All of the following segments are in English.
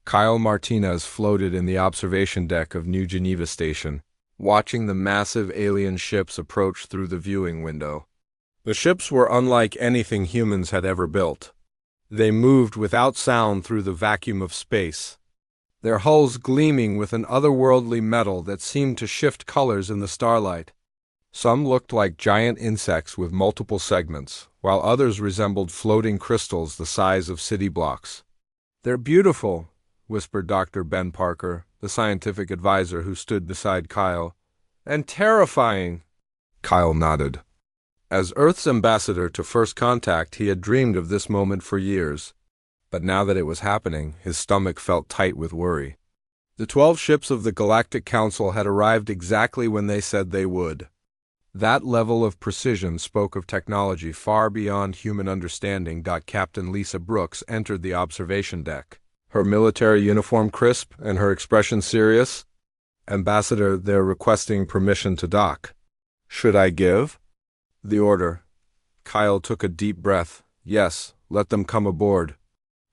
Kyle Martinez floated in the observation deck of New Geneva Station, watching the massive alien ships approach through the viewing window. The ships were unlike anything humans had ever built. They moved without sound through the vacuum of space, their hulls gleaming with an otherworldly metal that seemed to shift colors in the starlight. Some looked like giant insects with multiple segments, while others resembled floating crystals the size of city blocks. "They're beautiful," whispered Dr. Ben Parker, the scientific advisor who stood beside Kyle. "And terrifying." Kyle nodded. As Earth's ambassador to First Contact, he had dreamed of this moment for years. But now that it was happening, his stomach felt tight with worry. The 12 ships of the Galactic Council had arrived exactly when they said they would. That level of precision spoke of technology far beyond human understanding. Captain Lisa Brooks entered the observation deck, her military uniform crisp and her expression serious. "Ambassador, they're requesting permission to dock." "Should I give?" "The order." Kyle took a deep breath. "Yes, let them come aboard."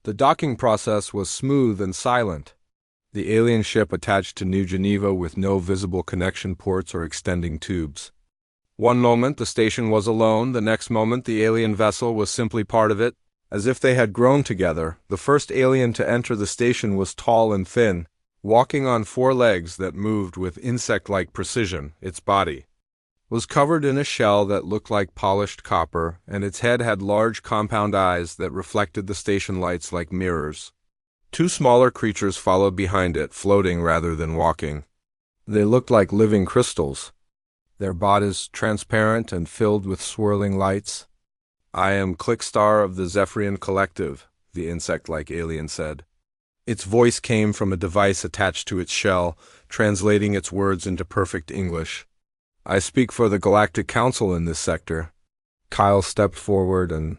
The docking process was smooth and silent. The alien ship attached to New Geneva with no visible connection ports or extending tubes. One moment the station was alone, the next moment the alien vessel was simply part of it, as if they had grown together. The first alien to enter the station was tall and thin, walking on 4 legs that moved with insect-like precision. Its body was covered in a shell that looked like polished copper, and its head had large compound eyes that reflected the station lights like mirrors. 2 smaller creatures followed behind it, floating rather than walking. They looked like living crystals, their bodies transparent and filled with swirling lights. "I am Clickstar of the Zephyrian Collective," the insect-like alien said. Its voice came from a device attached to its shell, translating its words into perfect English. "I speak for the Galactic Council in this sector." Kyle stepped forward and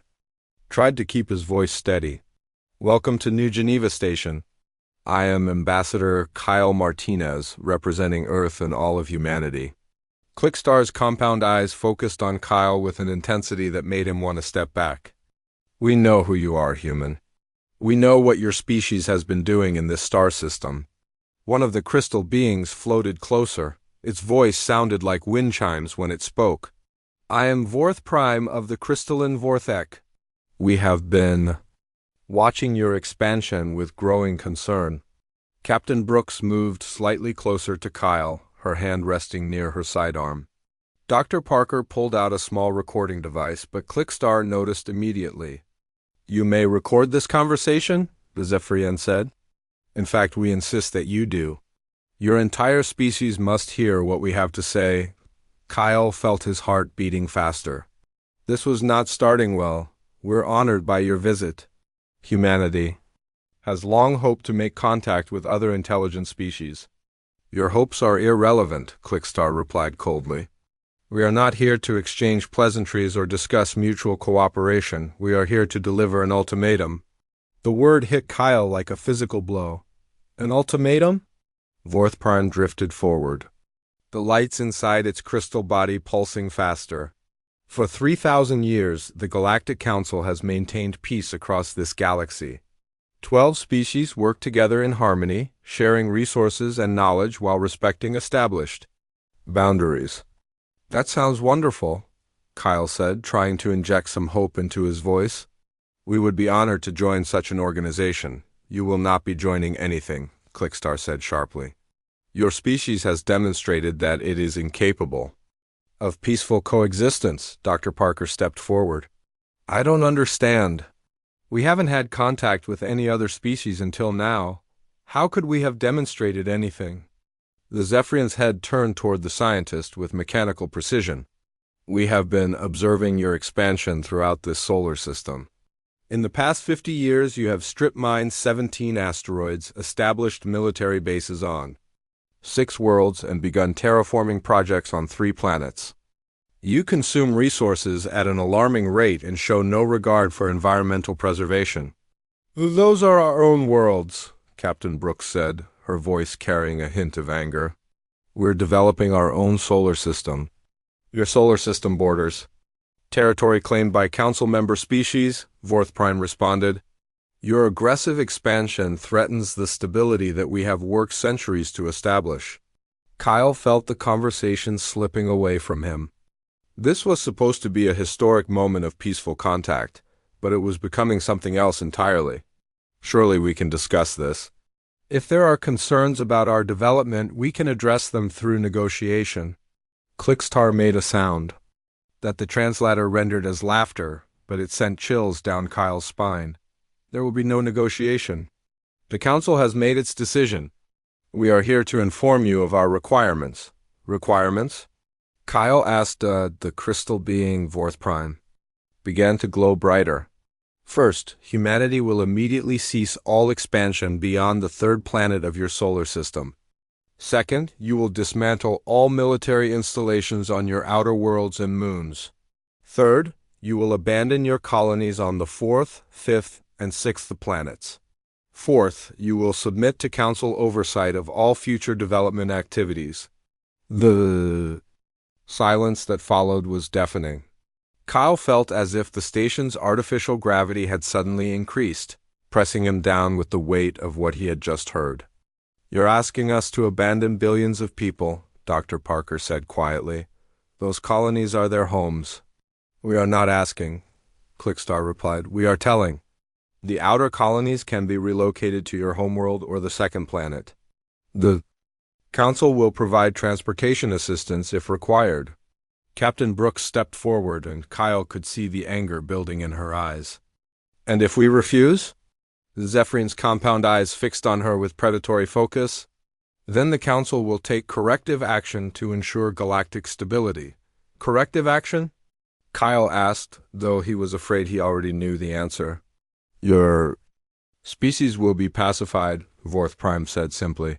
tried to keep his voice steady. "Welcome to New Geneva Station. I am Ambassador Kyle Martinez, representing Earth and all of humanity." Clickstar's compound eyes focused on Kyle with an intensity that made him want to step back. "We know who you are, human. We know what your species has been doing in this star system." One of the crystal beings floated closer. Its voice sounded like wind chimes when it spoke. "I am Vorth Prime of the Crystalline Vorthek. We have been watching your expansion with growing concern." Captain Brooks moved slightly closer to Kyle, her hand resting near her sidearm. Dr. Parker pulled out a small recording device, but Clickstar noticed immediately. "You may record this conversation," the Zephyrian said. "In fact, we insist that you do. Your entire species must hear what we have to say." Kyle felt his heart beating faster. "This was not starting well. We're honored by your visit. Humanity has long hoped to make contact with other intelligent species." "Your hopes are irrelevant," Clickstar replied coldly. "We are not here to exchange pleasantries or discuss mutual cooperation. We are here to deliver an ultimatum." The word hit Kyle like a physical blow. "An ultimatum?" Vorth Prime drifted forward, the lights inside its crystal body pulsing faster. "For 3,000 years, the Galactic Council has maintained peace across this galaxy. 12 species work together in harmony, sharing resources and knowledge while respecting established boundaries." "That sounds wonderful," Kyle said, trying to inject some hope into his voice. "We would be honored to join such an organization." "You will not be joining anything," Clickstar said sharply. "Your species has demonstrated that it is incapable of peaceful coexistence." Dr. Parker stepped forward. "I don't understand. We haven't had contact with any other species until now. How could we have demonstrated anything?" The Zephyrian's head turned toward the scientist with mechanical precision. "We have been observing your expansion throughout this solar system. In the past 50 years, you have strip mined 17 asteroids, established military bases on 6 worlds, and begun terraforming projects on 3 planets. You consume resources at an alarming rate and show no regard for environmental preservation." "Those are our own worlds," Captain Brooks said, her voice carrying a hint of anger. "We're developing our own solar system." "Your solar system borders territory claimed by council member species," Vorth Prime responded. Your aggressive expansion threatens the stability that we have worked centuries to establish. Kyle felt the conversation slipping away from him. This was supposed to be a historic moment of peaceful contact, but it was becoming something else entirely. Surely we can discuss this. If there are concerns about our development, we can address them through negotiation. Clickstar made a sound that the translator rendered as laughter, but it sent chills down Kyle's spine. There will be no negotiation. The Council has made its decision. We are here to inform you of our requirements. Requirements? Kyle asked. The crystal being Vorth Prime began to glow brighter. First, humanity will immediately cease all expansion beyond the third planet of your solar system. Second, you will dismantle all military installations on your outer worlds and moons. Third, you will abandon your colonies on the fourth, fifth, and sixth planets. Fourth, you will submit to Council oversight of all future development activities. The silence that followed was deafening. Kyle felt as if the station's artificial gravity had suddenly increased, pressing him down with the weight of what he had just heard. You're asking us to abandon billions of people, Dr. Parker said quietly. Those colonies are their homes. We are not asking, Clickstar replied. We are telling. The outer colonies can be relocated to your homeworld or the second planet. The Council will provide transportation assistance if required. Captain Brooks stepped forward, and Kyle could see the anger building in her eyes. And if we refuse? Zephyrine compound eyes fixed on her with predatory focus. Then the Council will take corrective action to ensure galactic stability. Corrective action? Kyle asked, though he was afraid he already knew the answer. Your species will be pacified, Vorth Prime said simply.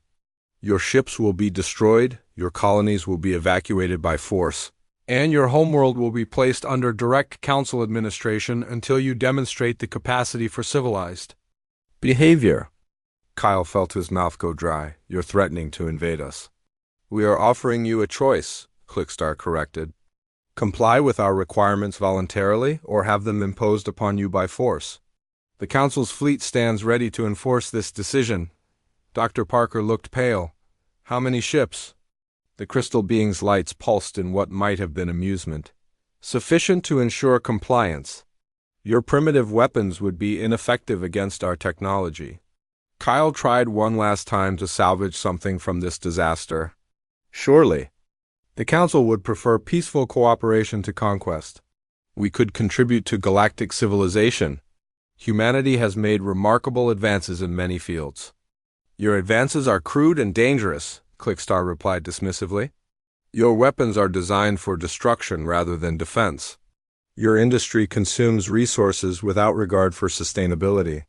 Your ships will be destroyed, your colonies will be evacuated by force, and your homeworld will be placed under direct Council administration until you demonstrate the capacity for civilized behavior. Kyle felt his mouth go dry. You're threatening to invade us. We are offering you a choice, Clickstar corrected. Comply with our requirements voluntarily or have them imposed upon you by force. The Council's fleet stands ready to enforce this decision. Dr. Parker looked pale. How many ships? The crystal being's lights pulsed in what might have been amusement. Sufficient to ensure compliance. Your primitive weapons would be ineffective against our technology. Kyle tried one last time to salvage something from this disaster. Surely. The Council would prefer peaceful cooperation to conquest. We could contribute to galactic civilization. Humanity has made remarkable advances in many fields. Your advances are crude and dangerous, Clickstar replied dismissively. Your weapons are designed for destruction rather than defense. Your industry consumes resources without regard for sustainability.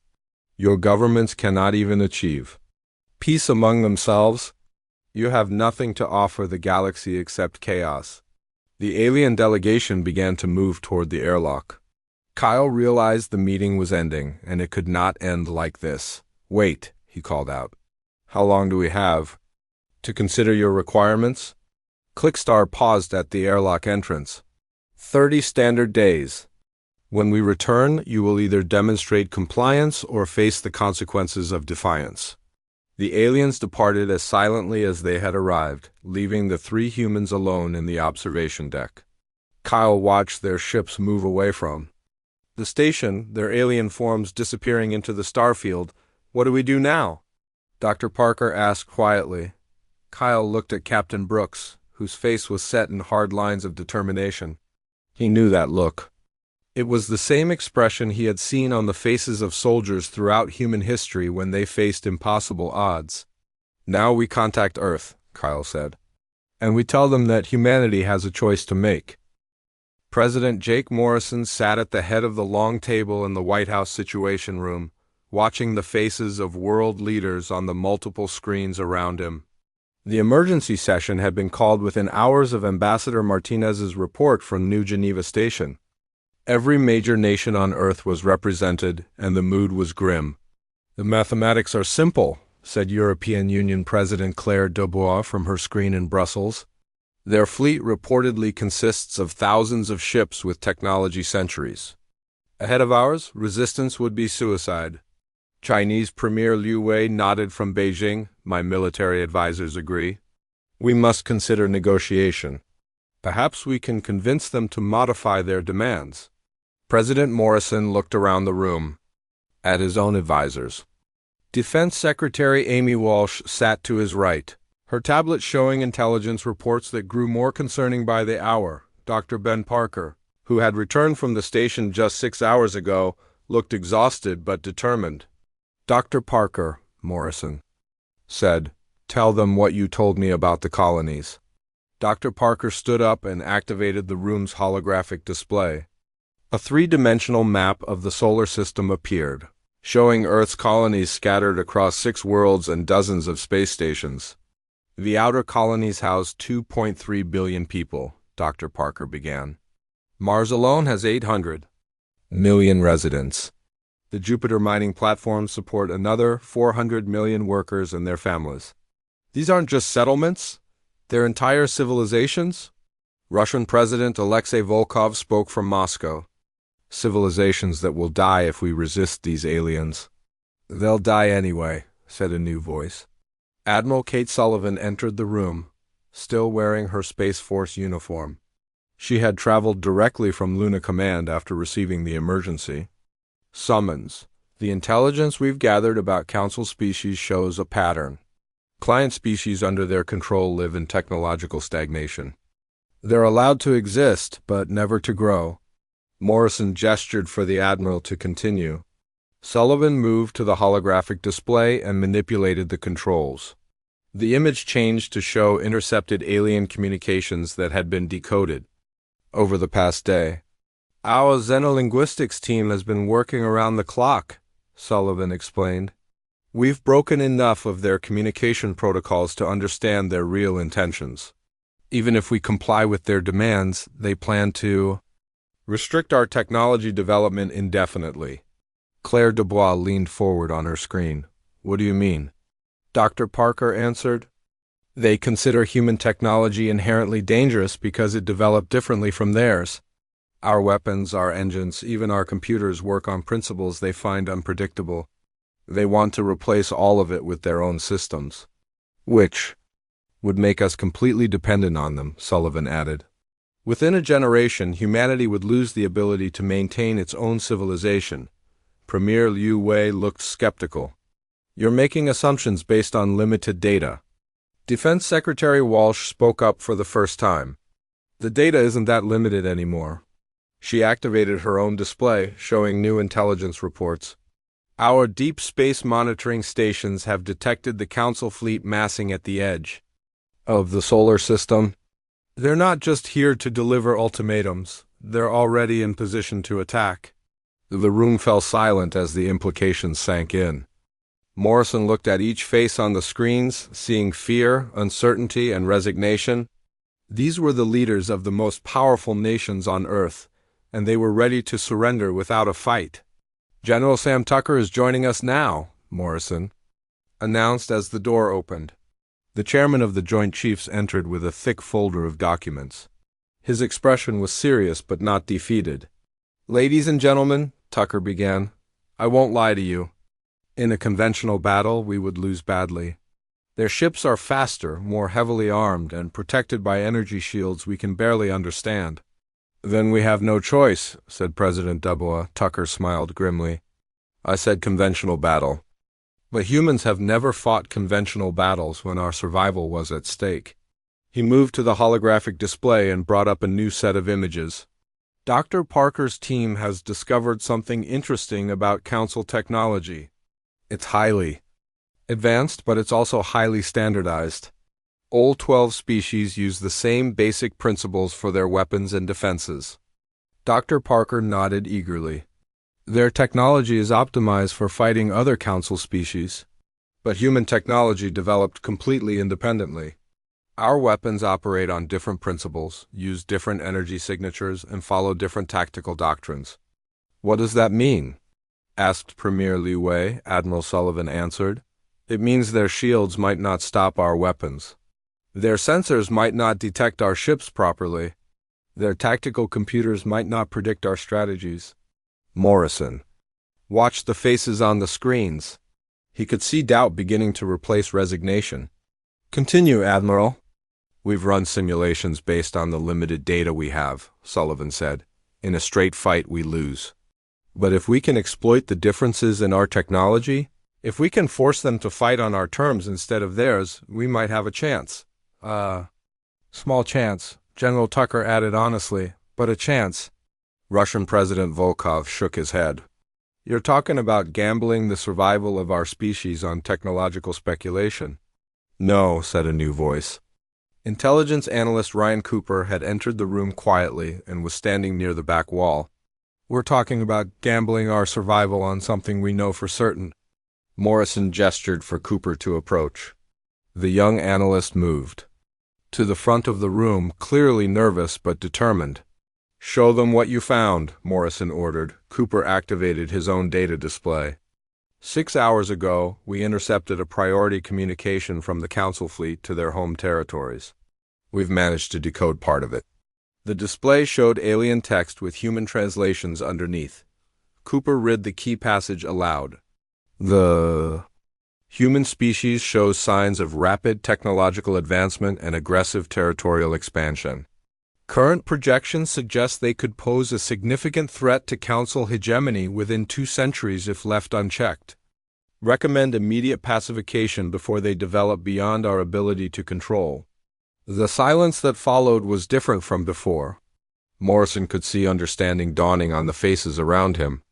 Your governments cannot even achieve peace among themselves. You have nothing to offer the galaxy except chaos. The alien delegation began to move toward the airlock. Kyle realized the meeting was ending, and it could not end like this. Wait, he called out. How long do we have to consider your requirements? Clickstar paused at the airlock entrance. 30 standard days. When we return, you will either demonstrate compliance or face the consequences of defiance. The aliens departed as silently as they had arrived, leaving the three humans alone in the observation deck. Kyle watched their ships move away from the station, their alien forms disappearing into the starfield. What do we do now? Dr. Parker asked quietly. Kyle looked at Captain Brooks, whose face was set in hard lines of determination. He knew that look. It was the same expression he had seen on the faces of soldiers throughout human history when they faced impossible odds. Now we contact Earth, Kyle said. And we tell them that humanity has a choice to make. President Jake Morrison sat at the head of the long table in the White House Situation Room, watching the faces of world leaders on the multiple screens around him. The emergency session had been called within hours of Ambassador Martinez's report from New Geneva Station. Every major nation on Earth was represented, and the mood was grim. The mathematics are simple, said European Union President Claire Dubois from her screen in Brussels. Their fleet reportedly consists of thousands of ships with technology centuries. Ahead of ours, resistance would be suicide. Chinese Premier Liu Wei nodded from Beijing. My military advisors agree. We must consider negotiation. Perhaps we can convince them to modify their demands. President Morrison looked around the room at his own advisors. Defense Secretary Amy Walsh sat to his right, her tablet showing intelligence reports that grew more concerning by the hour. Dr. Ben Parker, who had returned from the station just 6 hours ago, looked exhausted but determined. Dr. Parker, Morrison said, tell them what you told me about the colonies. Dr. Parker stood up and activated the room's holographic display. A three-dimensional map of the solar system appeared, showing Earth's colonies scattered across 6 worlds and dozens of space stations. The outer colonies house 2.3 billion people, Dr. Parker began. Mars alone has 800 million residents. The Jupiter mining platforms support another 400 million workers and their families. These aren't just settlements, they're entire civilizations. Russian President Alexei Volkov spoke from Moscow. Civilizations that will die if we resist these aliens. They'll die anyway, said a new voice. Admiral Kate Sullivan entered the room, still wearing her Space Force uniform. She had traveled directly from Luna Command after receiving the emergency summons. The intelligence we've gathered about Council species shows a pattern. Client species under their control live in technological stagnation. They're allowed to exist, but never to grow. Morrison gestured for the Admiral to continue. Sullivan moved to the holographic display and manipulated the controls. The image changed to show intercepted alien communications that had been decoded over the past day. Our xenolinguistics team has been working around the clock, Sullivan explained. We've broken enough of their communication protocols to understand their real intentions. Even if we comply with their demands, they plan to restrict our technology development indefinitely. Claire Dubois leaned forward on her screen. What do you mean? Dr. Parker answered. They consider human technology inherently dangerous because it developed differently from theirs. Our weapons, our engines, even our computers work on principles they find unpredictable. They want to replace all of it with their own systems, which would make us completely dependent on them, Sullivan added. Within a generation, humanity would lose the ability to maintain its own civilization. Premier Liu Wei looked skeptical. You're making assumptions based on limited data. Defense Secretary Walsh spoke up for the first time. The data isn't that limited anymore. She activated her own display, showing new intelligence reports. Our deep space monitoring stations have detected the Council fleet massing at the edge of the solar system. They're not just here to deliver ultimatums, they're already in position to attack. The room fell silent as the implications sank in. Morrison looked at each face on the screens, seeing fear, uncertainty, and resignation. These were the leaders of the most powerful nations on Earth, and they were ready to surrender without a fight. General Sam Tucker is joining us now, Morrison announced as the door opened. The chairman of the Joint Chiefs entered with a thick folder of documents. His expression was serious but not defeated. Ladies and gentlemen, Tucker began, I won't lie to you. In a conventional battle, we would lose badly. Their ships are faster, more heavily armed, and protected by energy shields we can barely understand. Then we have no choice, said President Dubois. Tucker smiled grimly. I said conventional battle. But humans have never fought conventional battles when our survival was at stake. He moved to the holographic display and brought up a new set of images. Dr. Parker's team has discovered something interesting about Council technology. It's highly advanced, but it's also highly standardized. All 12 species use the same basic principles for their weapons and defenses. Dr. Parker nodded eagerly. Their technology is optimized for fighting other Council species, but human technology developed completely independently. Our weapons operate on different principles, use different energy signatures, and follow different tactical doctrines. What does that mean? Asked Premier Liu Wei. Admiral Sullivan answered. It means their shields might not stop our weapons. Their sensors might not detect our ships properly. Their tactical computers might not predict our strategies. Morrison Watched the faces on the screens. He could see doubt beginning to replace resignation. "Continue, Admiral." "We've run simulations based on the limited data we have," Sullivan said. "In a straight fight, we lose. But if we can exploit the differences in our technology, if we can force them to fight on our terms instead of theirs, we might have a chance." Small chance," General Tucker added honestly, "but a chance." Russian President Volkov shook his head. "You're talking about gambling the survival of our species on technological speculation." "No," said a new voice. Intelligence analyst Ryan Cooper had entered the room quietly and was standing near the back wall. "We're talking about gambling our survival on something we know for certain." Morrison gestured for Cooper to approach. The young analyst moved to the front of the room, clearly nervous but determined. "Show them what you found," Morrison ordered. Cooper activated his own data display. 6 hours ago, we intercepted a priority communication from the Council fleet to their home territories. We've managed to decode part of it." The display showed alien text with human translations underneath. Cooper read the key passage aloud. "The human species shows signs of rapid technological advancement and aggressive territorial expansion. Current projections suggest they could pose a significant threat to Council hegemony within 2 centuries if left unchecked. Recommend immediate pacification before they develop beyond our ability to control." The silence that followed was different from before. Morrison could see understanding dawning on the faces around him.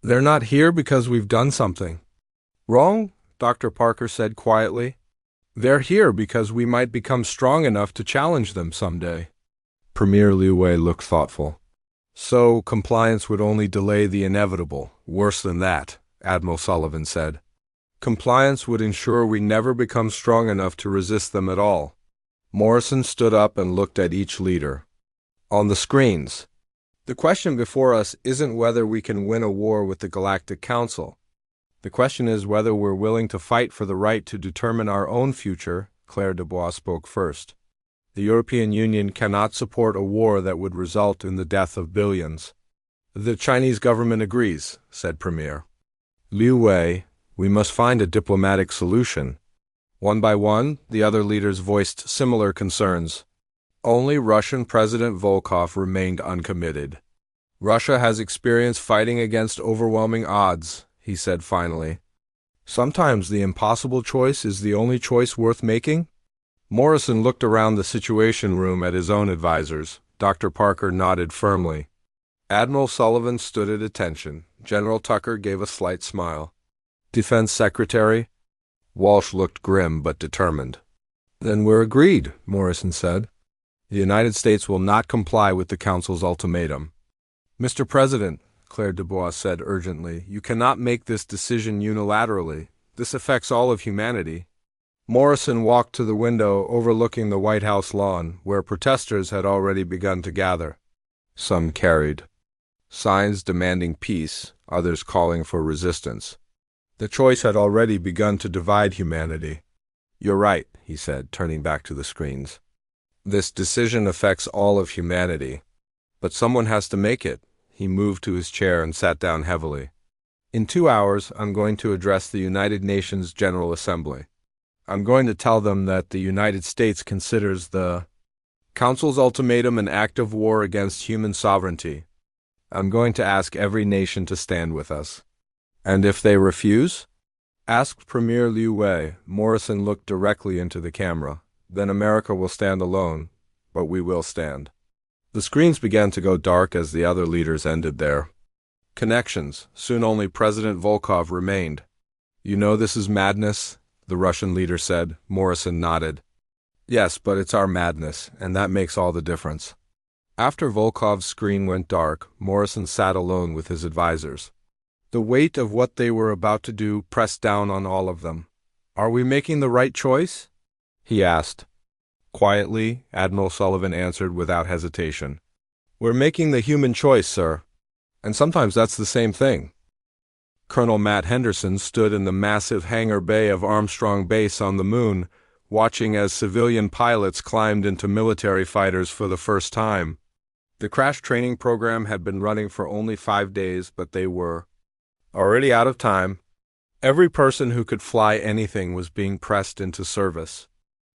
"They're not here because we've done something wrong," Dr. Parker said quietly. "They're here because we might become strong enough to challenge them someday." Premier Liu Wei looked thoughtful. "So, compliance would only delay the inevitable. Worse than that," Admiral Sullivan said. "Compliance would ensure we never become strong enough to resist them at all." Morrison stood up and looked at each leader. "On the screens. The question before us isn't whether we can win a war with the Galactic Council. The question is whether we're willing to fight for the right to determine our own future." Claire Dubois spoke first. "The European Union cannot support a war that would result in the death of billions." "The Chinese government agrees," said Premier Liu Wei. "We must find a diplomatic solution." One by one, the other leaders voiced similar concerns. Only Russian President Volkov remained uncommitted. "Russia has experience fighting against overwhelming odds," he said finally. "Sometimes the impossible choice is the only choice worth making." Morrison looked around the Situation Room at his own advisors. Dr. Parker nodded firmly. Admiral Sullivan stood at attention. General Tucker gave a slight smile. "Defense Secretary?" Walsh looked grim but determined. "Then we're agreed," Morrison said. "The United States will not comply with the Council's ultimatum." "Mr. President," Claire Dubois said urgently, "you cannot make this decision unilaterally. This affects all of humanity." Morrison walked to the window overlooking the White House lawn, where protesters had already begun to gather. Some carried signs demanding peace, others calling for resistance. The choice had already begun to divide humanity. "You're right," he said, turning back to the screens. "This decision affects all of humanity. But someone has to make it." He moved to his chair and sat down heavily. "In 2 hours, I'm going to address the United Nations General Assembly. I'm going to tell them that the United States considers the Council's ultimatum an act of war against human sovereignty. I'm going to ask every nation to stand with us." "And if they refuse?" asked Premier Liu Wei. Morrison looked directly into the camera. "Then America will stand alone, but we will stand." The screens began to go dark as the other leaders ended their connections. Soon only President Volkov remained. "You know this is madness," the Russian leader said. Morrison nodded. "Yes, but it's our madness, and that makes all the difference." After Volkov's screen went dark, Morrison sat alone with his advisors. The weight of what they were about to do pressed down on all of them. "Are we making the right choice?" he asked. Quietly, Admiral Sullivan answered without hesitation. "We're making the human choice, sir. And sometimes that's the same thing." Colonel Matt Henderson stood in the massive hangar bay of Armstrong Base on the Moon, watching as civilian pilots climbed into military fighters for the first time. The crash training program had been running for only 5 days, but they were Already out of time, every person who could fly anything was being pressed into service.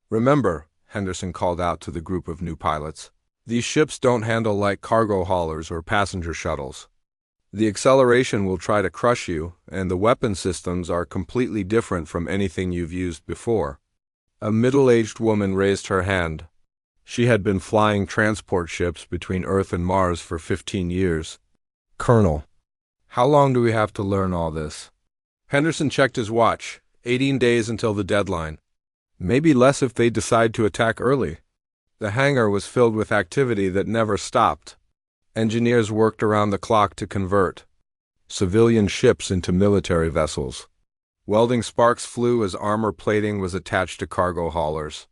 Remember, Henderson called out to the group of new pilots, these ships don't handle like cargo haulers or passenger shuttles. The acceleration will try to crush you, and the weapon systems are completely different from anything you've used before. A middle-aged woman raised her hand. She had been flying transport ships between Earth and Mars for 15 years. Colonel, how long do we have to learn all this? Henderson checked his watch. 18 days until the deadline. Maybe less if they decide to attack early. The hangar was filled with activity that never stopped. Engineers worked around the clock to convert civilian ships into military vessels. Welding sparks flew as armor plating was attached to cargo haulers.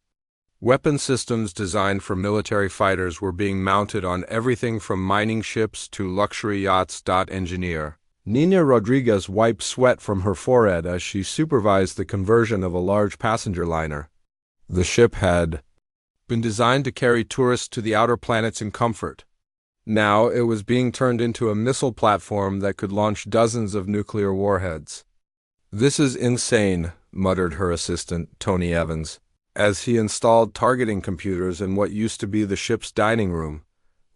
Weapon systems designed for military fighters were being mounted on everything from mining ships to luxury yachts. Engineer Nina Rodriguez wiped sweat from her forehead as she supervised the conversion of a large passenger liner. The ship had been designed to carry tourists to the outer planets in comfort. Now it was being turned into a missile platform that could launch dozens of nuclear warheads. "This is insane," muttered her assistant, Tony Evans, as he installed targeting computers in what used to be the ship's dining room.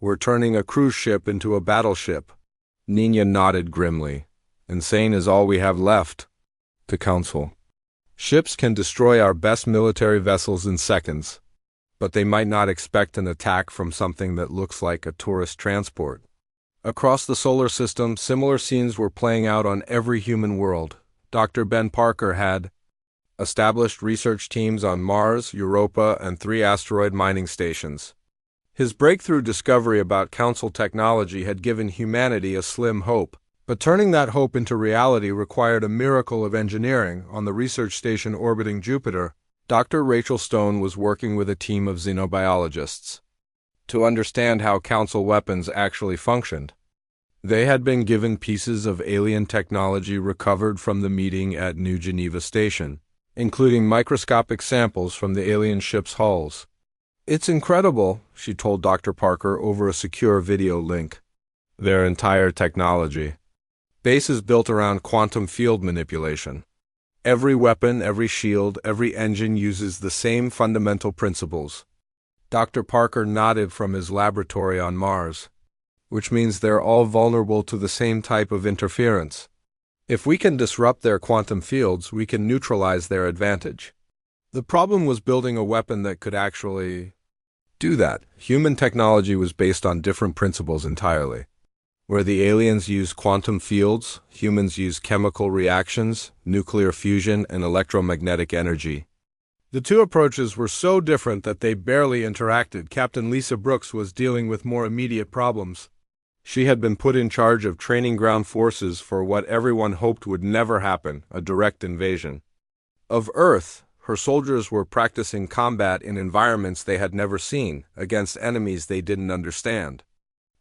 "We're turning a cruise ship into a battleship." Nina nodded grimly. "Insane is all we have left." To Council. "Ships can destroy our best military vessels in seconds, but they might not expect an attack from something that looks like a tourist transport." Across the solar system, similar scenes were playing out on every human world. Dr. Ben Parker had established research teams on Mars, Europa, and 3 asteroid mining stations. His breakthrough discovery about Council technology had given humanity a slim hope, but turning that hope into reality required a miracle of engineering. On the research station orbiting Jupiter, Dr. Rachel Stone was working with a team of xenobiologists to understand how Council weapons actually functioned. They had been given pieces of alien technology recovered from the meeting at New Geneva Station, including microscopic samples from the alien ship's hulls. "It's incredible," she told Dr. Parker over a secure video link. "Their entire technology base is built around quantum field manipulation. Every weapon, every shield, every engine uses the same fundamental principles." Dr. Parker nodded from his laboratory on Mars. "Which means they're all vulnerable to the same type of interference. If we can disrupt their quantum fields, we can neutralize their advantage." The problem was building a weapon that could actually do that. Human technology was based on different principles entirely. Where the aliens used quantum fields, humans used chemical reactions, nuclear fusion, and electromagnetic energy. The two approaches were so different that they barely interacted. Captain Lisa Brooks was dealing with more immediate problems. She had been put in charge of training ground forces for what everyone hoped would never happen, a direct invasion of Earth. Her soldiers were practicing combat in environments they had never seen, against enemies they didn't understand.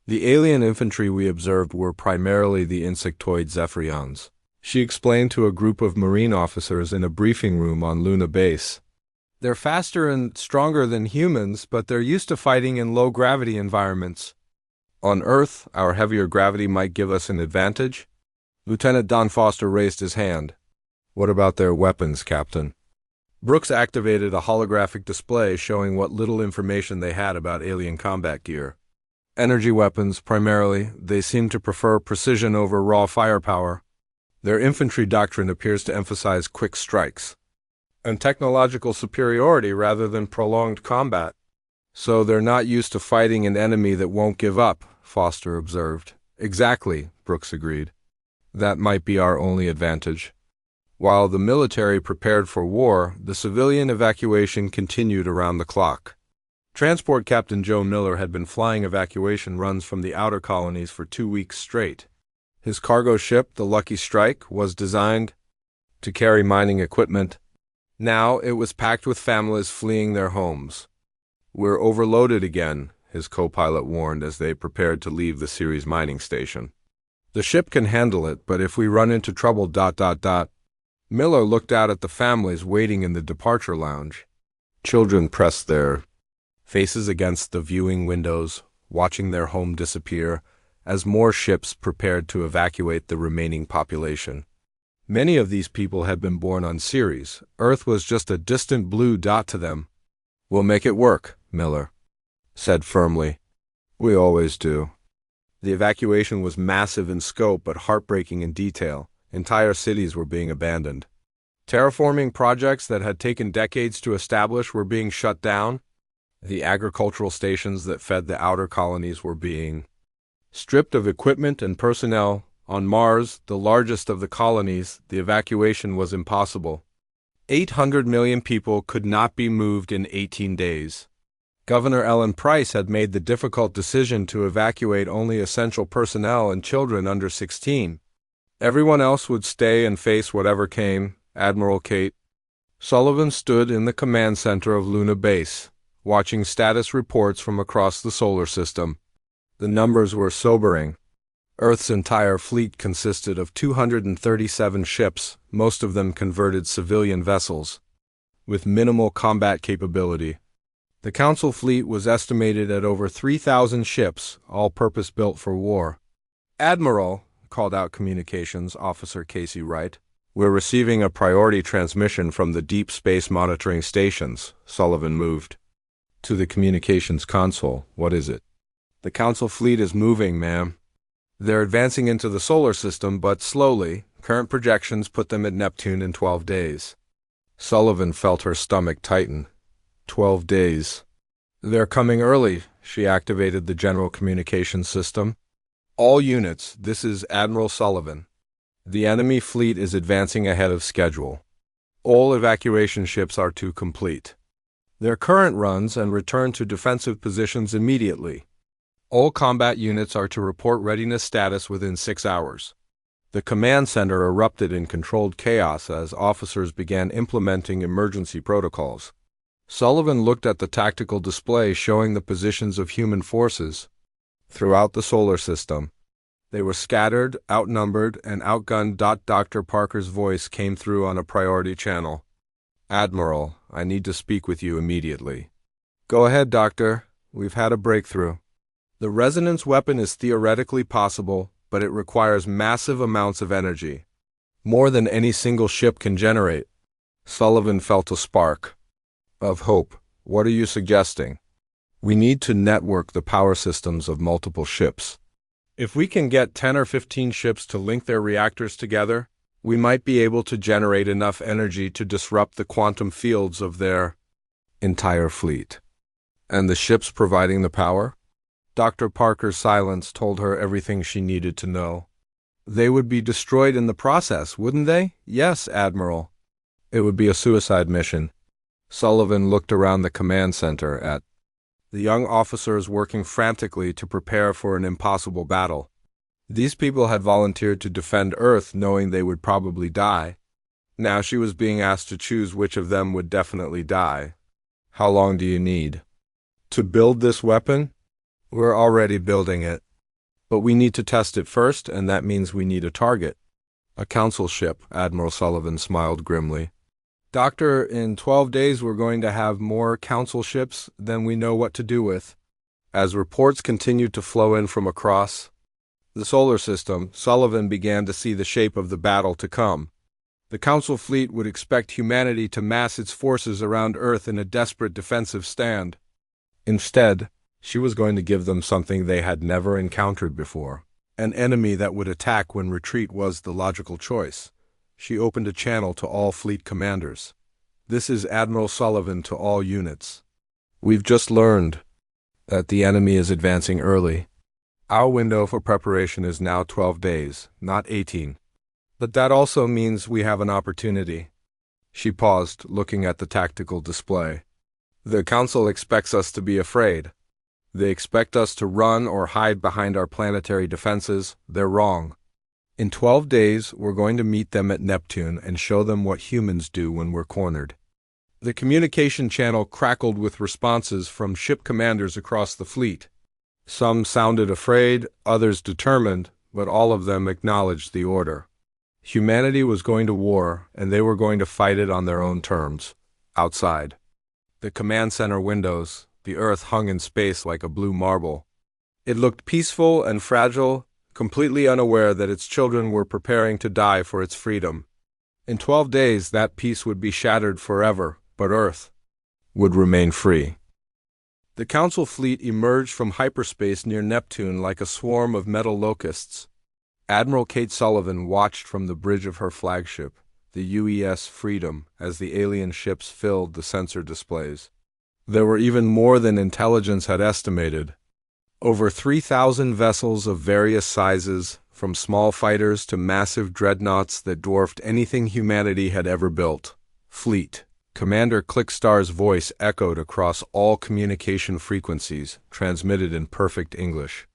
The alien infantry we observed were primarily the insectoid Zephyrions, she explained to a group of Marine officers in a briefing room on Luna Base. "They're faster and stronger than humans, but they're used to fighting in low-gravity environments. On Earth, our heavier gravity might give us an advantage." Lieutenant Don Foster raised his hand. "What about their weapons, Captain?" Brooks activated a holographic display showing what little information they had about alien combat gear. "Energy weapons, primarily. They seem to prefer precision over raw firepower. Their infantry doctrine appears to emphasize quick strikes and technological superiority rather than prolonged combat. So they're not used to fighting an enemy that won't give up," Foster observed. "Exactly," Brooks agreed. "That might be our only advantage." While the military prepared for war, the civilian evacuation continued around the clock. Transport Captain Joe Miller had been flying evacuation runs from the outer colonies for 2 weeks straight. His cargo ship, the Lucky Strike, was designed to carry mining equipment. Now it was packed with families fleeing their homes. "We're overloaded again," his co-pilot warned as they prepared to leave the Ceres mining station. "The ship can handle it, but if we run into trouble... Miller looked out at the families waiting in the departure lounge. Children pressed their faces against the viewing windows, watching their home disappear, as more ships prepared to evacuate the remaining population. Many of these people had been born on Ceres. Earth was just a distant blue dot to them. "We'll make it work," Miller said firmly. "We always do." The evacuation was massive in scope but heartbreaking in detail. Entire cities were being abandoned. Terraforming projects that had taken decades to establish were being shut down. The agricultural stations that fed the outer colonies were being stripped of equipment and personnel. On Mars, the largest of the colonies, the evacuation was impossible. 800 million people could not be moved in 18 days. Governor Ellen Price had made the difficult decision to evacuate only essential personnel and children under 16. Everyone else would stay and face whatever came. Admiral Kate Sullivan stood in the command center of Luna Base, watching status reports from across the solar system. The numbers were sobering. Earth's entire fleet consisted of 237 ships, most of them converted civilian vessels, with minimal combat capability. The Council fleet was estimated at over 3,000 ships, all purpose-built for war. "Admiral," called out Communications Officer Casey Wright, "we're receiving a priority transmission from the deep space monitoring stations." Sullivan moved to the communications console. "What is it?" "The Council fleet is moving, ma'am. They're advancing into the solar system, but slowly. Current projections put them at Neptune in 12 days. Sullivan felt her stomach tighten. 12 days. "They're coming early." She activated the general communications system. "All units, this is Admiral Sullivan. The enemy fleet is advancing ahead of schedule. All evacuation ships are to complete their current runs and return to defensive positions immediately. All combat units are to report readiness status within 6 hours." The command center erupted in controlled chaos as officers began implementing emergency protocols. Sullivan looked at the tactical display showing the positions of human forces throughout the solar system. They were scattered, outnumbered, and outgunned. Dr. Parker's voice came through on a priority channel. "Admiral, I need to speak with you immediately." "Go ahead, Doctor. We've had a breakthrough. The resonance weapon is theoretically possible, but it requires massive amounts of energy. More than any single ship can generate." Sullivan felt a spark of hope. "What are you suggesting?" "We need to network the power systems of multiple ships. If we can get 10 or 15 ships to link their reactors together, we might be able to generate enough energy to disrupt the quantum fields of their entire fleet." "And the ships providing the power?" Dr. Parker's silence told her everything she needed to know. "They would be destroyed in the process, wouldn't they?" "Yes, Admiral. It would be a suicide mission." Sullivan looked around the command center at the young officers working frantically to prepare for an impossible battle. These people had volunteered to defend Earth knowing they would probably die. Now she was being asked to choose which of them would definitely die. "How long do you need to build this weapon?" "We're already building it. But we need to test it first, and that means we need a target." "A council ship," Admiral Sullivan smiled grimly. "Doctor, in 12 days we're going to have more council ships than we know what to do with." As reports continued to flow in from across the solar system, Sullivan began to see the shape of the battle to come. The council fleet would expect humanity to mass its forces around Earth in a desperate defensive stand. Instead, she was going to give them something they had never encountered before, an enemy that would attack when retreat was the logical choice. She opened a channel to all fleet commanders. "This is Admiral Sullivan to all units. We've just learned that the enemy is advancing early. Our window for preparation is now 12 days, not 18. But that also means we have an opportunity." She paused, looking at the tactical display. "The Council expects us to be afraid. They expect us to run or hide behind our planetary defenses. They're wrong. In 12 days, we're going to meet them at Neptune and show them what humans do when we're cornered." The communication channel crackled with responses from ship commanders across the fleet. Some sounded afraid, others determined, but all of them acknowledged the order. Humanity was going to war, and they were going to fight it on their own terms. Outside the command center windows, the Earth hung in space like a blue marble. It looked peaceful and fragile, completely unaware that its children were preparing to die for its freedom. In 12 days, that peace would be shattered forever, but Earth would remain free. The Council fleet emerged from hyperspace near Neptune like a swarm of metal locusts. Admiral Kate Sullivan watched from the bridge of her flagship, the UES Freedom, as the alien ships filled the sensor displays. There were even more than intelligence had estimated. Over 3,000 vessels of various sizes, from small fighters to massive dreadnoughts that dwarfed anything humanity had ever built. Fleet. Commander Clickstar's voice echoed across all communication frequencies, transmitted in perfect English.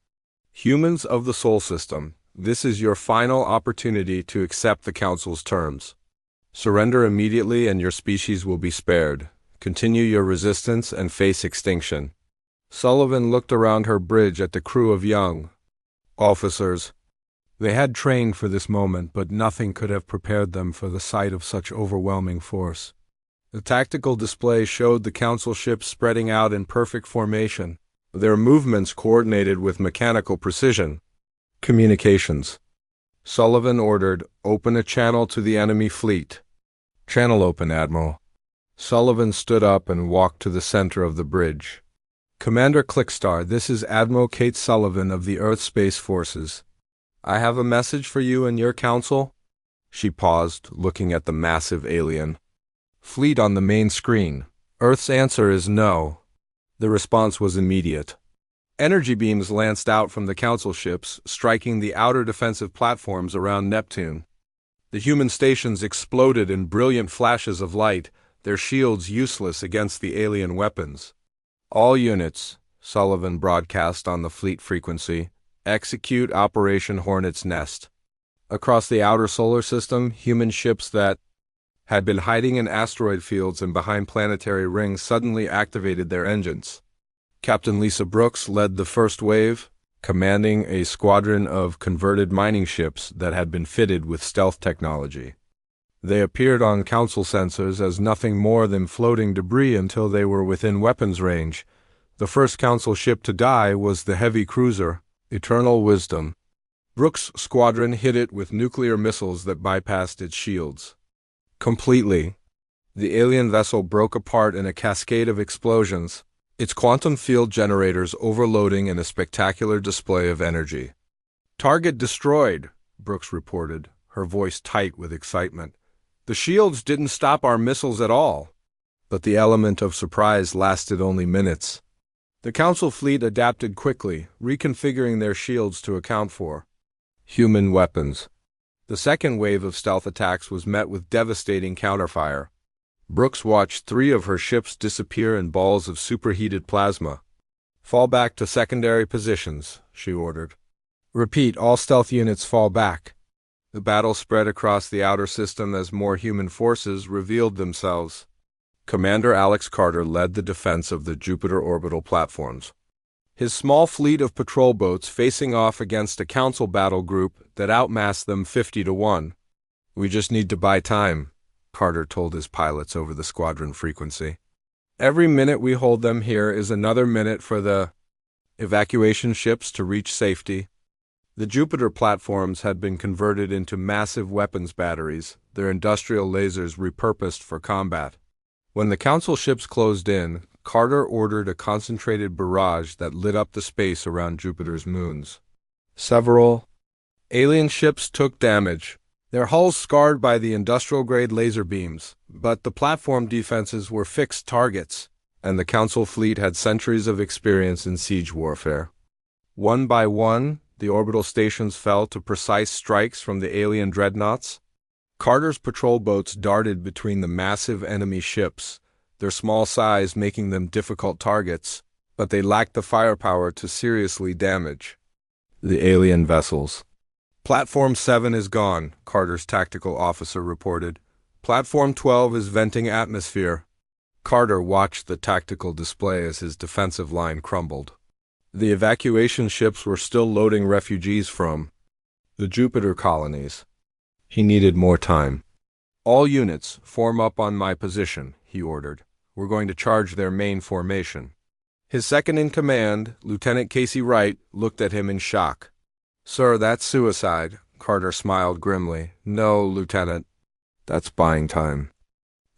Humans of the Sol System, this is your final opportunity to accept the Council's terms. Surrender immediately and your species will be spared. Continue your resistance and face extinction. Sullivan looked around her bridge at the crew of young officers. They had trained for this moment, but nothing could have prepared them for the sight of such overwhelming force. The tactical display showed the Council ships spreading out in perfect formation, their movements coordinated with mechanical precision. Communications. Sullivan ordered, "Open a channel to the enemy fleet." "Channel open, Admiral." Sullivan stood up and walked to the center of the bridge. "Commander Clickstar, this is Admiral Kate Sullivan of the Earth Space Forces. I have a message for you and your council." She paused, looking at the massive alien fleet on the main screen. "Earth's answer is no." The response was immediate. Energy beams lanced out from the Council ships, striking the outer defensive platforms around Neptune. The human stations exploded in brilliant flashes of light, their shields useless against the alien weapons. "All units," Sullivan broadcast on the fleet frequency, "execute Operation Hornet's Nest." Across the outer solar system, human ships that had been hiding in asteroid fields and behind planetary rings suddenly activated their engines. Captain Lisa Brooks led the first wave, commanding a squadron of converted mining ships that had been fitted with stealth technology. They appeared on Council sensors as nothing more than floating debris until they were within weapons range. The first Council ship to die was the heavy cruiser, Eternal Wisdom. Brooks' squadron hit it with nuclear missiles that bypassed its shields completely. The alien vessel broke apart in a cascade of explosions, its quantum field generators overloading in a spectacular display of energy. "Target destroyed," Brooks reported, her voice tight with excitement. "The shields didn't stop our missiles at all." But the element of surprise lasted only minutes. The Council fleet adapted quickly, reconfiguring their shields to account for human weapons. The second wave of stealth attacks was met with devastating counterfire. Brooks watched 3 of her ships disappear in balls of superheated plasma. "Fall back to secondary positions," she ordered. "Repeat, all stealth units fall back." The battle spread across the outer system as more human forces revealed themselves. Commander Alex Carter led the defense of the Jupiter orbital platforms, his small fleet of patrol boats facing off against a Council battle group that outmassed them 50-1. "We just need to buy time," Carter told his pilots over the squadron frequency. "Every minute we hold them here is another minute for the evacuation ships to reach safety." The Jupiter platforms had been converted into massive weapons batteries, their industrial lasers repurposed for combat. When the Council ships closed in, Carter ordered a concentrated barrage that lit up the space around Jupiter's moons. Several alien ships took damage, their hulls scarred by the industrial-grade laser beams, but the platform defenses were fixed targets, and the Council fleet had centuries of experience in siege warfare. One by one, the orbital stations fell to precise strikes from the alien dreadnoughts. Carter's patrol boats darted between the massive enemy ships, their small size making them difficult targets, but they lacked the firepower to seriously damage the alien vessels. "Platform 7 is gone," Carter's tactical officer reported. "Platform 12 is venting atmosphere." Carter watched the tactical display as his defensive line crumbled. The evacuation ships were still loading refugees from the Jupiter colonies. He needed more time. "All units, form up on my position," he ordered. "We're going to charge their main formation." His second-in-command, Lieutenant Casey Wright, looked at him in shock. "Sir, that's suicide," Carter smiled grimly. "No, Lieutenant. That's buying time."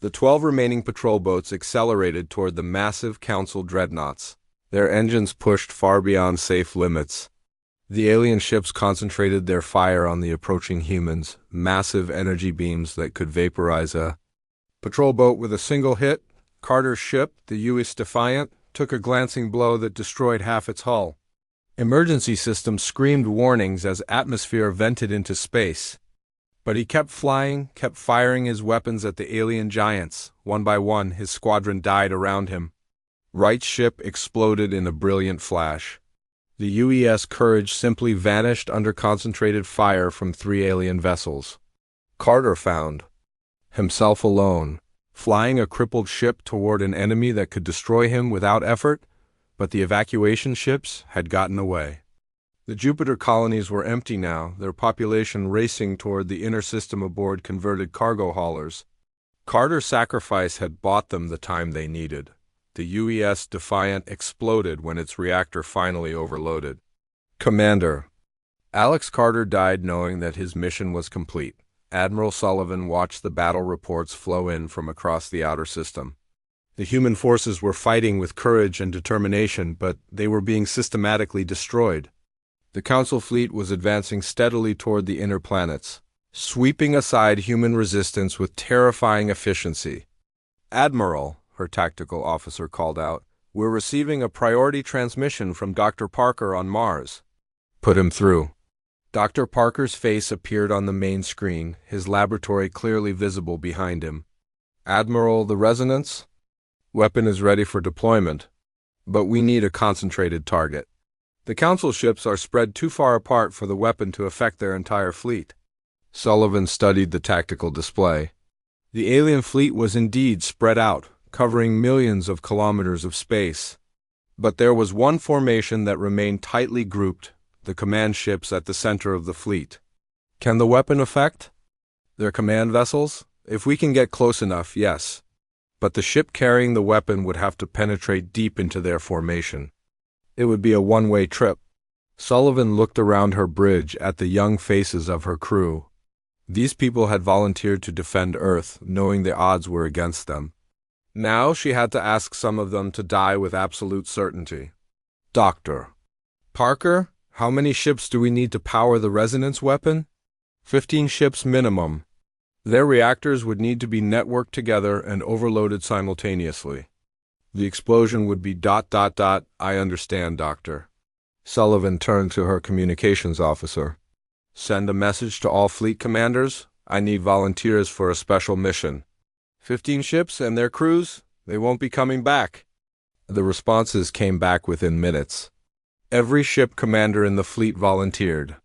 The 12 remaining patrol boats accelerated toward the massive Council dreadnoughts. Their engines pushed far beyond safe limits. The alien ships concentrated their fire on the approaching humans, massive energy beams that could vaporize a patrol boat with a single hit. Carter's ship, the U.S. Defiant, took a glancing blow that destroyed half its hull. Emergency systems screamed warnings as atmosphere vented into space. But he kept flying, kept firing his weapons at the alien giants. One by one, his squadron died around him. Wright's ship exploded in a brilliant flash. The UES Courage simply vanished under concentrated fire from 3 alien vessels. Carter found himself alone, flying a crippled ship toward an enemy that could destroy him without effort, but the evacuation ships had gotten away. The Jupiter colonies were empty now, their population racing toward the inner system aboard converted cargo haulers. Carter's sacrifice had bought them the time they needed. The UES Defiant exploded when its reactor finally overloaded. Commander. Alex Carter died knowing that his mission was complete. Admiral Sullivan watched the battle reports flow in from across the outer system. The human forces were fighting with courage and determination, but they were being systematically destroyed. The Council fleet was advancing steadily toward the inner planets, sweeping aside human resistance with terrifying efficiency. "Admiral," her tactical officer called out, "we're receiving a priority transmission from Dr. Parker on Mars." "Put him through." Dr. Parker's face appeared on the main screen, his laboratory clearly visible behind him. "Admiral, the resonance? Weapon is ready for deployment, but we need a concentrated target. The Council ships are spread too far apart for the weapon to affect their entire fleet." Sullivan studied the tactical display. The alien fleet was indeed spread out, covering millions of kilometers of space. But there was one formation that remained tightly grouped, the command ships at the center of the fleet. "Can the weapon affect their command vessels? If we can get close enough, yes. But the ship carrying the weapon would have to penetrate deep into their formation. It would be a one-way trip." Sullivan looked around her bridge at the young faces of her crew. These people had volunteered to defend Earth, knowing the odds were against them. Now she had to ask some of them to die with absolute certainty. "Dr. Parker, how many ships do we need to power the resonance weapon?" 15 ships minimum. Their reactors would need to be networked together and overloaded simultaneously. The explosion would be ... I understand, Doctor. Sullivan turned to her communications officer. "Send a message to all fleet commanders. I need volunteers for a special mission. 15 ships and their crews, they won't be coming back." The responses came back within minutes. Every ship commander in the fleet volunteered.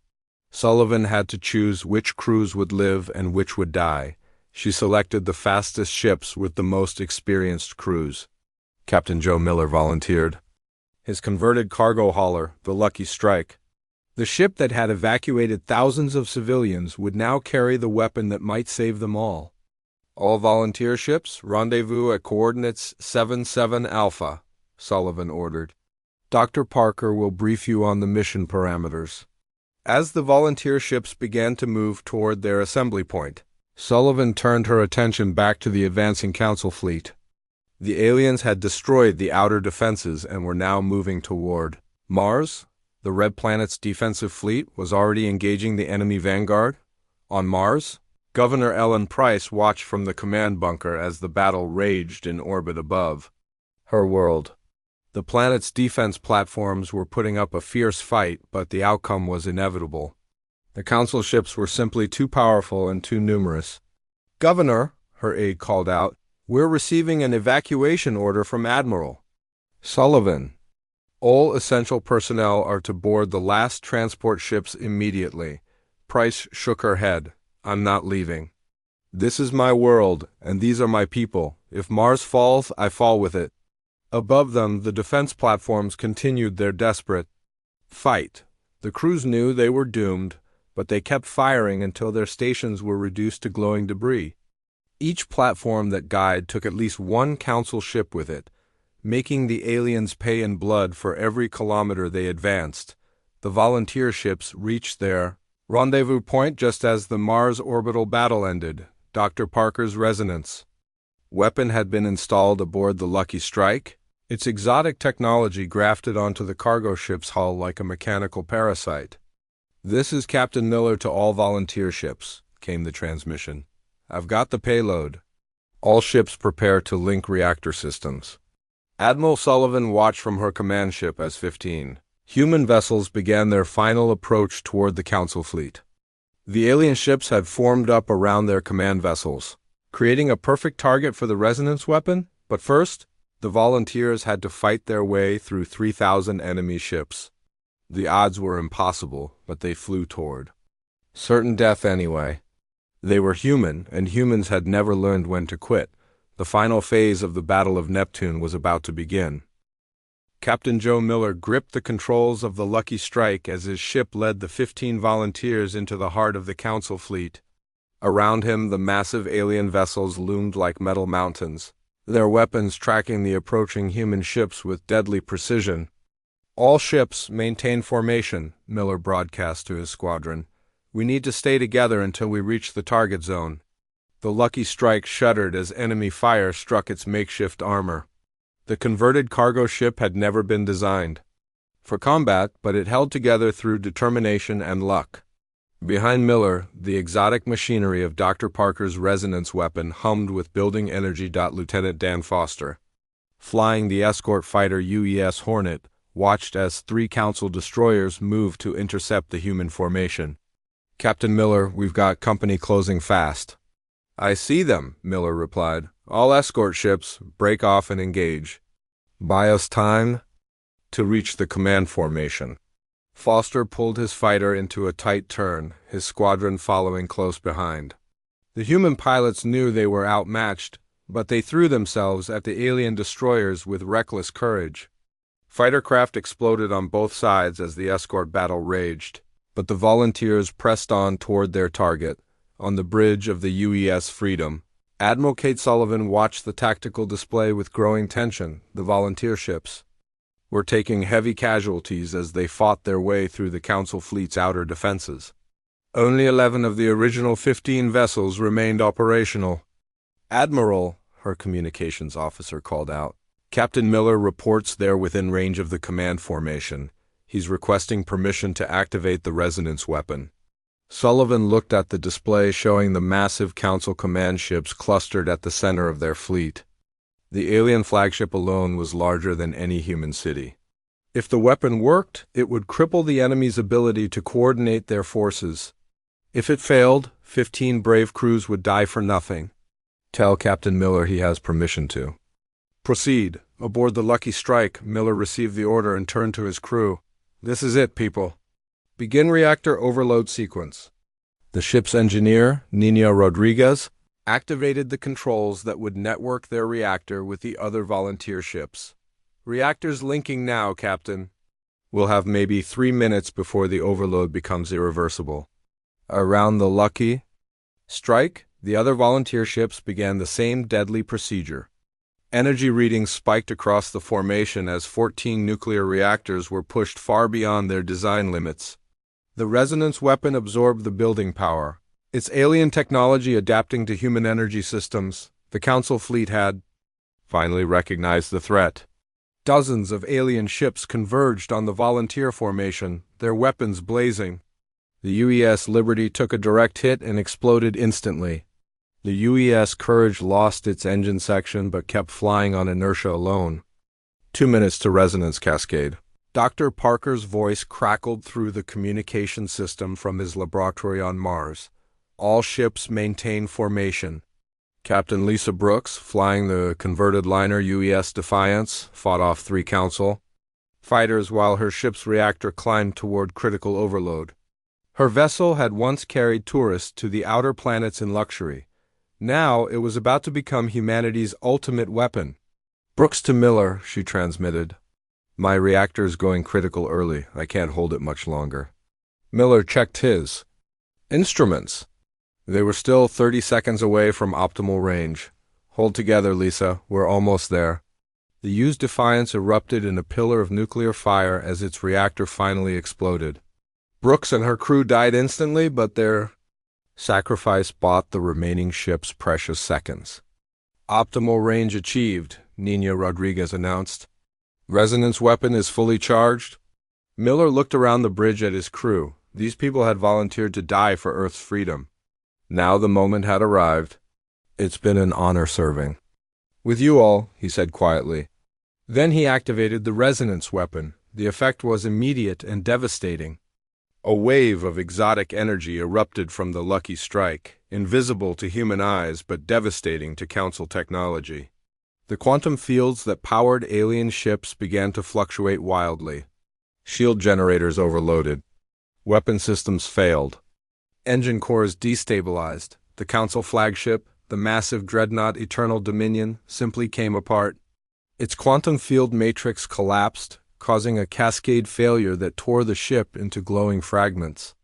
Sullivan had to choose which crews would live and which would die. She selected the fastest ships with the most experienced crews. Captain Joe Miller volunteered. His converted cargo hauler, the Lucky Strike. The ship that had evacuated thousands of civilians would now carry the weapon that might save them all. "All volunteer ships, rendezvous at coordinates 77 Alpha," Sullivan ordered. "Dr. Parker will brief you on the mission parameters." As the volunteer ships began to move toward their assembly point, Sullivan turned her attention back to the advancing Council fleet. The aliens had destroyed the outer defenses and were now moving toward Mars. The Red Planet's defensive fleet was already engaging the enemy vanguard. On Mars, Governor Ellen Price watched from the command bunker as the battle raged in orbit above her world. The planet's defense platforms were putting up a fierce fight, but the outcome was inevitable. The Council ships were simply too powerful and too numerous. "Governor," her aide called out, "we're receiving an evacuation order from Admiral Sullivan. All essential personnel are to board the last transport ships immediately." Price shook her head. "I'm not leaving. This is my world, and these are my people. If Mars falls, I fall with it." Above them, the defense platforms continued their desperate fight. The crews knew they were doomed, but they kept firing until their stations were reduced to glowing debris. Each platform that died took at least one Council ship with it. making the aliens pay in blood for every kilometer they advanced. The volunteer ships reached their rendezvous point just as the Mars orbital battle ended. Dr. Parker's resonance weapon had been installed aboard the Lucky Strike, its exotic technology grafted onto the cargo ship's hull like a mechanical parasite. "This is Captain Miller to all volunteer ships," came the transmission. "I've got the payload. All ships prepare to link reactor systems." Admiral Sullivan watched from her command ship as 15 human vessels began their final approach toward the Council fleet. The alien ships had formed up around their command vessels, creating a perfect target for the resonance weapon. But first, the volunteers had to fight their way through 3,000 enemy ships. The odds were impossible, but they flew toward certain death anyway. They were human, and humans had never learned when to quit. The final phase of the Battle of Neptune was about to begin. Captain Joe Miller gripped the controls of the Lucky Strike as his ship led the 15 volunteers into the heart of the Council fleet. Around him, the massive alien vessels loomed like metal mountains, their weapons tracking the approaching human ships with deadly precision. "All ships maintain formation," Miller broadcast to his squadron. "We need to stay together until we reach the target zone." The Lucky Strike shuddered as enemy fire struck its makeshift armor. The converted cargo ship had never been designed for combat, but it held together through determination and luck. Behind Miller, the exotic machinery of Dr. Parker's resonance weapon hummed with building energy. Lieutenant Dan Foster, flying the escort fighter UES Hornet, watched as 3 Council destroyers moved to intercept the human formation. "Captain Miller, we've got company closing fast." "I see them," Miller replied. "All escort ships, break off and engage. Buy us time to reach the command formation." Foster pulled his fighter into a tight turn, his squadron following close behind. The human pilots knew they were outmatched, but they threw themselves at the alien destroyers with reckless courage. Fighter craft exploded on both sides as the escort battle raged, but the volunteers pressed on toward their target. On the bridge of the UES Freedom, Admiral Kate Sullivan watched the tactical display with growing tension. The volunteer ships were taking heavy casualties as they fought their way through the Council fleet's outer defenses. Only 11 of the original 15 vessels remained operational. "Admiral," her communications officer called out, "Captain Miller reports they're within range of the command formation. He's requesting permission to activate the resonance weapon." Sullivan looked at the display showing the massive Council command ships clustered at the center of their fleet. The alien flagship alone was larger than any human city. If the weapon worked, it would cripple the enemy's ability to coordinate their forces. If it failed, 15 brave crews would die for nothing. "Tell Captain Miller he has permission to proceed." Aboard the Lucky Strike, Miller received the order and turned to his crew. "This is it, people. Begin reactor overload sequence." The ship's engineer, Nina Rodriguez, activated the controls that would network their reactor with the other volunteer ships. "Reactors linking now, Captain. We'll have maybe 3 minutes before the overload becomes irreversible." Around the Lucky Strike, the other volunteer ships began the same deadly procedure. Energy readings spiked across the formation as 14 nuclear reactors were pushed far beyond their design limits. The resonance weapon absorbed the building power, its alien technology adapting to human energy systems. The Council fleet had finally recognized the threat. Dozens of alien ships converged on the volunteer formation, their weapons blazing. The UES Liberty took a direct hit and exploded instantly. The UES Courage lost its engine section but kept flying on inertia alone. 2 minutes to resonance cascade. Dr. Parker's voice crackled through the communication system from his laboratory on Mars. "All ships maintain formation." Captain Lisa Brooks, flying the converted liner UES Defiance, fought off 3 Council fighters while her ship's reactor climbed toward critical overload. Her vessel had once carried tourists to the outer planets in luxury. Now it was about to become humanity's ultimate weapon. "Brooks to Miller," she transmitted. "My reactor is going critical early. I can't hold it much longer." Miller checked his instruments. They were still 30 seconds away from optimal range. "Hold together, Lisa. We're almost there." The used Defiance erupted in a pillar of nuclear fire as its reactor finally exploded. Brooks and her crew died instantly, but their sacrifice bought the remaining ship's precious seconds. Optimal range achieved, Nina Rodriguez announced. Resonance weapon is fully charged. Miller looked around the bridge at his crew. These people had volunteered to die for Earth's freedom. Now the moment had arrived. It's been an honor serving with you all, he said quietly. Then he activated the resonance weapon. The effect was immediate and devastating. A wave of exotic energy erupted from the lucky strike, invisible to human eyes but devastating to Council technology. The quantum fields that powered alien ships began to fluctuate wildly. Shield generators overloaded. Weapon systems failed. Engine cores destabilized. The Council flagship, the massive dreadnought Eternal Dominion, simply came apart. Its quantum field matrix collapsed, causing a cascade failure that tore the ship into glowing fragments.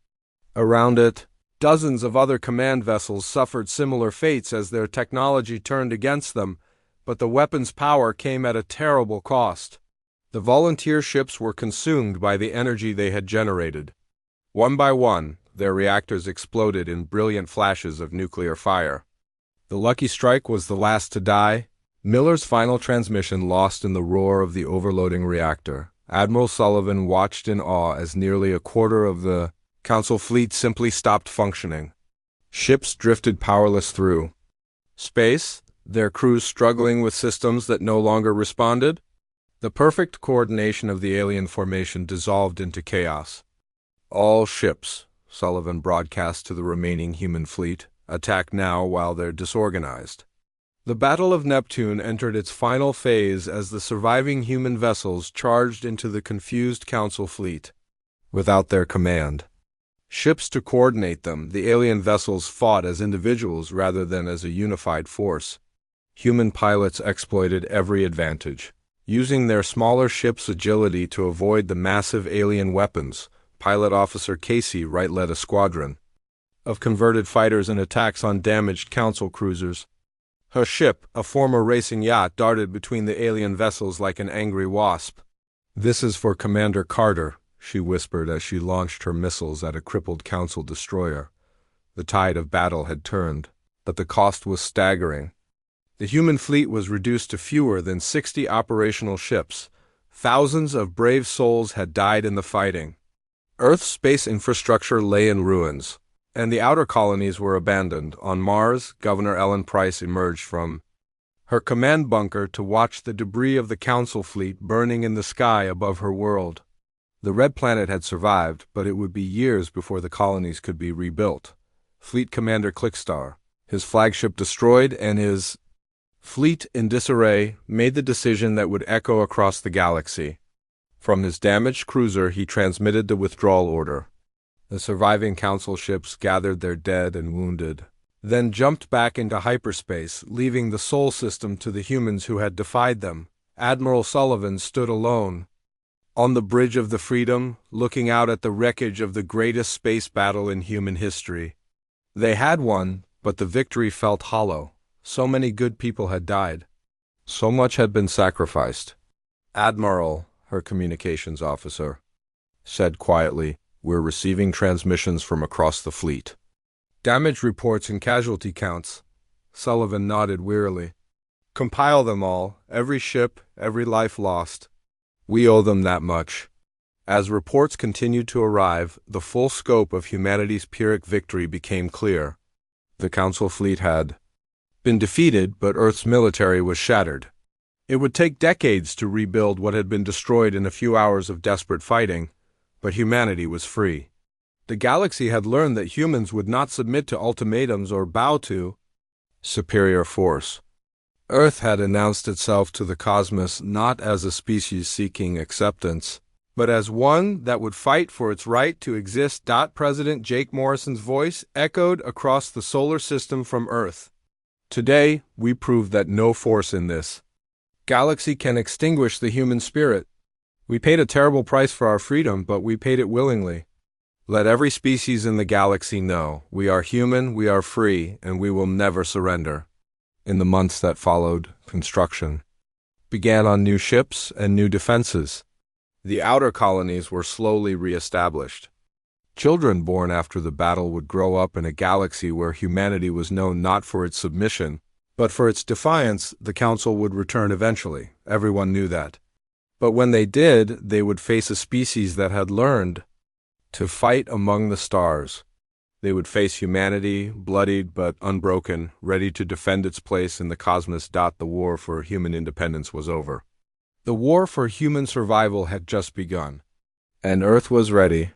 Around it, dozens of other command vessels suffered similar fates as their technology turned against them, but the weapon's power came at a terrible cost. The volunteer ships were consumed by the energy they had generated. One by one, their reactors exploded in brilliant flashes of nuclear fire. The Lucky Strike was the last to die. Miller's final transmission lost in the roar of the overloading reactor. Admiral Sullivan watched in awe as nearly a quarter of the Council fleet simply stopped functioning. Ships drifted powerless through space, their crews struggling with systems that no longer responded. The perfect coordination of the alien formation dissolved into chaos. All ships, Sullivan broadcast to the remaining human fleet, attack now while they're disorganized. The Battle of Neptune entered its final phase as the surviving human vessels charged into the confused Council fleet. Without their command ships to coordinate them, the alien vessels fought as individuals rather than as a unified force. Human pilots exploited every advantage, using their smaller ships' agility to avoid the massive alien weapons. Pilot Officer Casey Wright led a squadron of converted fighters in attacks on damaged Council cruisers. Her ship, a former racing yacht, darted between the alien vessels like an angry wasp. "This is for Commander Carter," she whispered as she launched her missiles at a crippled Council destroyer. The tide of battle had turned, but the cost was staggering. The human fleet was reduced to fewer than 60 operational ships. Thousands of brave souls had died in the fighting. Earth's space infrastructure lay in ruins, and the outer colonies were abandoned. On Mars, Governor Ellen Price emerged from her command bunker to watch the debris of the Council fleet burning in the sky above her world. The Red Planet had survived, but it would be years before the colonies could be rebuilt. Fleet Commander Clickstar, his flagship destroyed and his fleet in disarray, made the decision that would echo across the galaxy. From his damaged cruiser, he transmitted the withdrawal order. The surviving Council ships gathered their dead and wounded, then jumped back into hyperspace, leaving the Sol system to the humans who had defied them. Admiral Sullivan stood alone on the bridge of the Freedom, looking out at the wreckage of the greatest space battle in human history. They had won, but the victory felt hollow. So many good people had died. So much had been sacrificed. "Admiral," her communications officer said quietly, "we're receiving transmissions from across the fleet. Damage reports and casualty counts." Sullivan nodded wearily. "Compile them all, every ship, every life lost. We owe them that much." As reports continued to arrive, the full scope of humanity's Pyrrhic victory became clear. The Council fleet had been defeated, but Earth's military was shattered. It would take decades to rebuild what had been destroyed in a few hours of desperate fighting, but humanity was free. The galaxy had learned that humans would not submit to ultimatums or bow to superior force. Earth had announced itself to the cosmos not as a species seeking acceptance, but as one that would fight for its right to exist. President Jake Morrison's voice echoed across the solar system from Earth. "Today, we prove that no force in this galaxy can extinguish the human spirit. We paid a terrible price for our freedom, but we paid it willingly. Let every species in the galaxy know we are human, we are free, and we will never surrender." In the months that followed, construction began on new ships and new defenses. The outer colonies were slowly re-established. Children born after the battle would grow up in a galaxy where humanity was known not for its submission, but for its defiance. The Council would return eventually. Everyone knew that. But when they did, they would face a species that had learned to fight among the stars. They would face humanity, bloodied but unbroken, ready to defend its place in the cosmos. The war for human independence was over. The war for human survival had just begun, and Earth was ready.